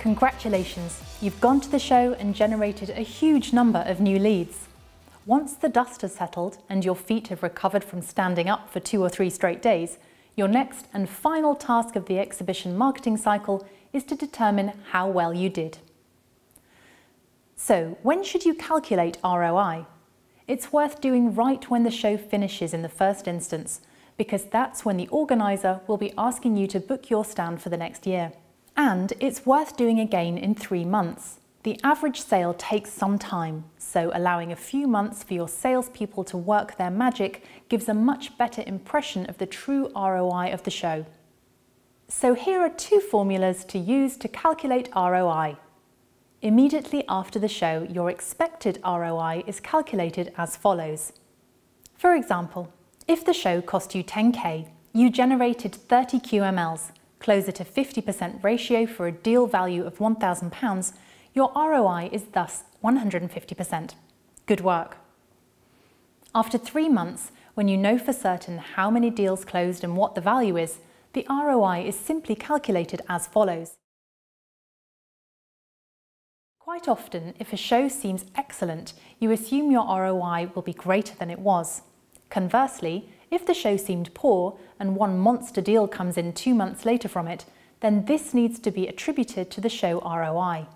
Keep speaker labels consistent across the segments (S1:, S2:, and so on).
S1: Congratulations, you've gone to the show and generated a huge number of new leads. Once the dust has settled and your feet have recovered from standing up for 2 or 3 straight days, your next and final task of the exhibition marketing cycle is to determine how well you did. So, when should you calculate ROI? It's worth doing right when the show finishes in the first instance, because that's when the organiser will be asking you to book your stand for the next year. And it's worth doing again in 3 months. The average sale takes some time, so allowing a few months for your salespeople to work their magic gives a much better impression of the true ROI of the show. So here are 2 formulas to use to calculate ROI. Immediately after the show, your expected ROI is calculated as follows. For example, if the show cost you 10k, you generated 30 QMLs, close at a 50% ratio for a deal value of £1,000, your ROI is thus 150%. Good work. After 3 months, when you know for certain how many deals closed and what the value is, the ROI is simply calculated as follows. Quite often, if a show seems excellent, you assume your ROI will be greater than it was. Conversely, if the show seemed poor and one monster deal comes in 2 months later from it, then this needs to be attributed to the show ROI.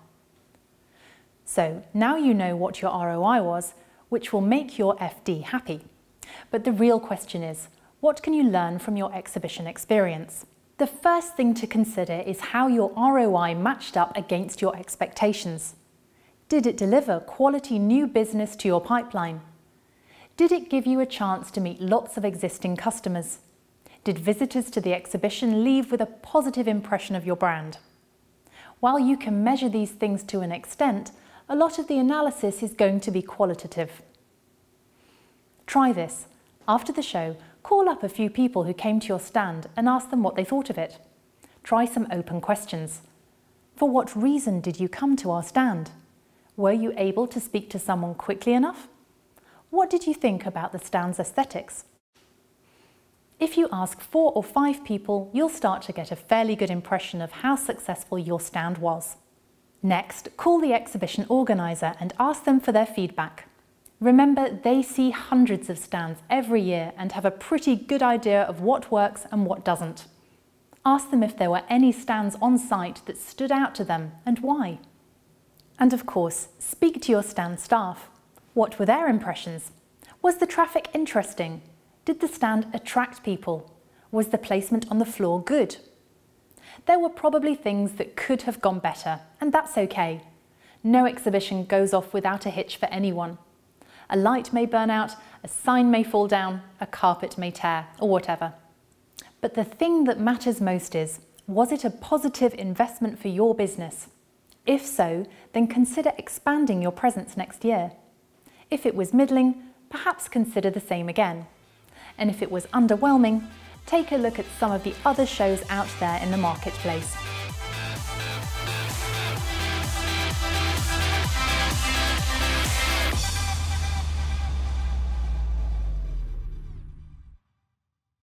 S1: So now you know what your ROI was, which will make your FD happy. But the real question is, what can you learn from your exhibition experience? The first thing to consider is how your ROI matched up against your expectations. Did it deliver quality new business to your pipeline? Did it give you a chance to meet lots of existing customers? Did visitors to the exhibition leave with a positive impression of your brand? While you can measure these things to an extent, a lot of the analysis is going to be qualitative. Try this. After the show, call up a few people who came to your stand and ask them what they thought of it. Try some open questions. For what reason did you come to our stand? Were you able to speak to someone quickly enough? What did you think about the stand's aesthetics? If you ask 4 or 5 people, you'll start to get a fairly good impression of how successful your stand was. Next, call the exhibition organiser and ask them for their feedback. Remember, they see hundreds of stands every year and have a pretty good idea of what works and what doesn't. Ask them if there were any stands on site that stood out to them and why. And of course, speak to your stand staff. What were their impressions? Was the traffic interesting? Did the stand attract people? Was the placement on the floor good? There were probably things that could have gone better, and that's okay. No exhibition goes off without a hitch for anyone. A light may burn out, a sign may fall down, a carpet may tear, or whatever. But the thing that matters most is, was it a positive investment for your business? If so, then consider expanding your presence next year. If it was middling, perhaps consider the same again. And if it was underwhelming, take a look at some of the other shows out there in the marketplace.